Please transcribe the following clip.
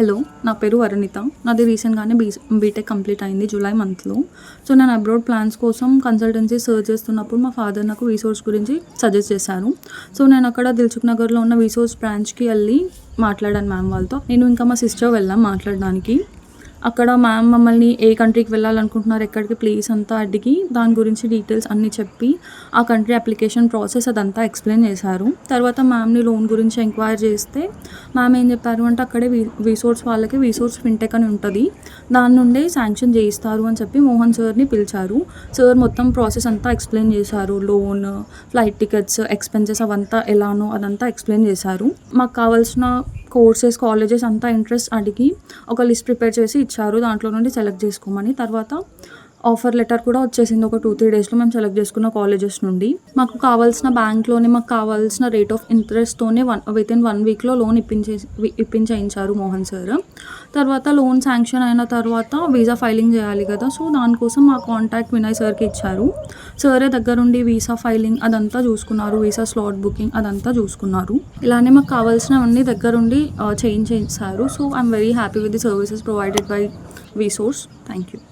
Hello, నా పేరు వరుణిత. నాది రీసెంట్‌గానే బీటెక్ కంప్లీట్ అయింది జూలై మంత్‌లో. సో, నేను అబ్రాడ్ ప్లాన్స్ కోసం కన్సల్టెన్సీ సెర్చ్ చేస్తున్నప్పుడు మా ఫాదర్ నాకు వీసోర్స్ గురించి సజెస్ట్ చేశారు. సో, నేను అక్కడ దిల్సుఖ్ నగర్‌లో ఉన్న వీసోర్స్ బ్రాంచ్‌కి వెళ్ళి మాట్లాడాను మ్యామ్ వాళ్ళతో. నేను ఇంకా మా సిస్టర్ వెళ్ళాం మాట్లాడడానికి. అక్కడ మ్యామ్ మమ్మల్ని ఏ కంట్రీకి వెళ్ళాలనుకుంటున్నారు, ఎక్కడికి ప్లేస్ అంతా అడిగి దాని గురించి డీటెయిల్స్ అన్నీ చెప్పి ఆ కంట్రీ అప్లికేషన్ ప్రాసెస్ అదంతా ఎక్స్ప్లెయిన్ చేశారు. తర్వాత మ్యామ్‌ని లోన్ గురించి ఎంక్వైరీ చేస్తే మ్యామ్ ఏం చెప్పారు అంటే అక్కడే వీసోర్స్ వాళ్ళకి వీసోర్స్ ఫిన్టెక్ అని ఉంటుంది, దాని నుండే శాంక్షన్ చేయిస్తారు అని చెప్పి మోహన్ సార్ని పిలిచారు. సార్ మొత్తం ప్రాసెస్ అంతా ఎక్స్ప్లెయిన్ చేశారు. లోన్, ఫ్లైట్ టికెట్స్, ఎక్స్పెన్సెస్ అవంతా ఎలానో అదంతా ఎక్స్ప్లెయిన్ చేశారు. మాకు కావాల్సిన కోర్సెస్, కాలేజెస్ అంతా ఇంట్రెస్ట్ అడిగి ఒక లిస్ట్ ప్రిపేర్ చేసి ఇచ్చారు. దాంట్లో నుండి సెలెక్ట్ చేసుకోమని. తర్వాత ఆఫర్ లెటర్ కూడా వచ్చేసింది. ఒక 2-3 డేస్లో మేము సెలెక్ట్ చేసుకున్న కాలేజెస్ నుండి. మాకు కావాల్సిన బ్యాంక్లోనే మాకు కావాల్సిన రేట్ ఆఫ్ ఇంట్రెస్ట్తోనే వితిన్ 1 వీక్లో లోన్ ఇప్పించేయించారు మోహన్ సార్. తర్వాత లోన్ శాంక్షన్ అయిన తర్వాత వీసా ఫైలింగ్ చేయాలి కదా, సో దానికోసం మా కాంటాక్ట్ వినయ్ సార్కి ఇచ్చారు. సారే దగ్గరుండి వీసా ఫైలింగ్ అదంతా చూసుకున్నారు, వీసా స్లాట్ బుకింగ్ అదంతా చూసుకున్నారు. ఇలానే మాకు కావాల్సినవన్నీ దగ్గరుండి చేయించేస్తారు. So I'm very happy with the services provided by VSource. Thank you.